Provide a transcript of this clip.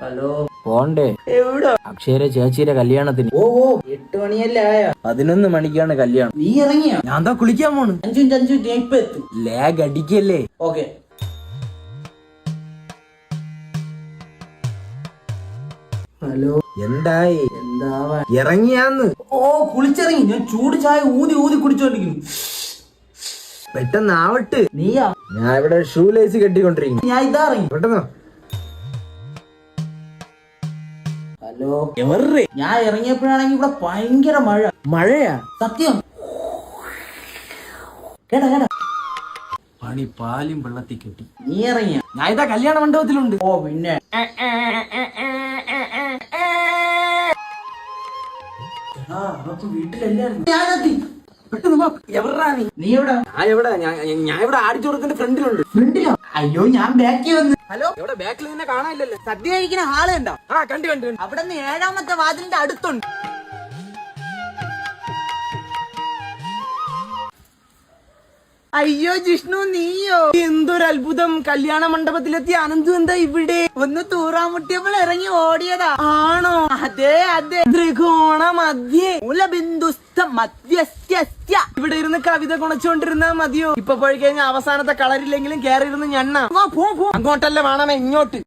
Hello പോണ്ടേ? എവിടാ? അക്ഷയരെ ചേച്ചിയുടെ കല്യാണത്തിന്. ഓ 8 മണിയല്ലേ ആയ? 11 മണിക്കാണ് കല്യാണം. നീ ഇറങ്ങിയ? ഞാൻ എന്താ കുളിക്കാൻ പോണ്. 5 മിനിറ്റ് 5 മിനിറ്റ് ഞാൻ ഇപ്പൊ എത്തും. ലാഗ് അടിക്കല്ലേ? ഓക്കെ. ഹലോ എന്തായി? എന്താവാ? ഇറങ്ങിയാന്ന്? ഓ കുളിച്ചിറങ്ങി. ഞാൻ ചൂട് ചായ ഊതി ഊതി കുടിച്ചോണ്ടിരിക്കുന്നു. പെട്ടെന്ന് ആവട്ട്. നീയാ? ഞാൻ ഇവിടെ ഷൂ ലേസ് കെട്ടിക്കൊണ്ടിരിക്കുന്നു. ഞാൻ ഇതാ ഇറങ്ങി. പെട്ടെന്ന്. ഹലോ എവറേ? ഞാൻ ഇറങ്ങിയപ്പോഴാണെങ്കിൽ ഇവിടെ ഭയങ്കര മഴ. മഴയാ? സത്യം. കേടാ കേടാ. പണി പാലും വെള്ളത്തിൽ കെട്ടി. നീ ഇറങ്ങിയ? ഞാൻ ഇതാ കല്യാണ മണ്ഡപത്തിലുണ്ട്. ഓ പിന്നെ വീട്ടിലല്ലായിരുന്നു. ഞാനെത്തി. പെട്ടെന്ന് വാ. എവറാ നീ? നീ എവിടെ? ഞാൻ ഇവിടെ ആടിച്ചോറത്തിന്റെ ഫ്രണ്ടിലുണ്ട്. ഫ്രണ്ടിലോ? അയ്യോ ഞാൻ ബാക്കി വന്ന്. ഹലോ, എവിടെ? ബാക്കിൽ നിന്നെ കാണാനില്ലല്ലോ. സദ്യ കഴിക്കുന്ന ഹാള് കണ്ടോ? ആ കണ്ടു കണ്ടു. അവിടെ നിന്ന് 7ാമത്തെ വാതിലിന്റെ അടുത്തുണ്ട്. അയ്യോ ജിഷ്ണു നീയോ? എന്തൊരു അത്ഭുതം! കല്യാണ മണ്ഡപത്തിലെത്തി അനന്തു എന്താ ഇവിടെ? ഒന്ന് തൂറാൻ മുട്ടിയപ്പോൾ ഇറങ്ങി ഓടിയതാ. ആണോ? അതെ അതെ. ത്രികോണ മധ്യേ മൂലബിന്ദുസ്ഥ മധ്യസ്ഥ്യ. ഇവിടെ ഇരുന്ന് കവിത കുണച്ചോണ്ടിരുന്നാ മതിയോ? ഇപ്പൊ പോയി കഴിഞ്ഞാൽ അവസാനത്തെ കളറില്ലെങ്കിലും കേറി ഇരുന്ന് ഞണ്ണ. പോ അങ്ങോട്ടല്ല വേണമേ ഇങ്ങോട്ട്.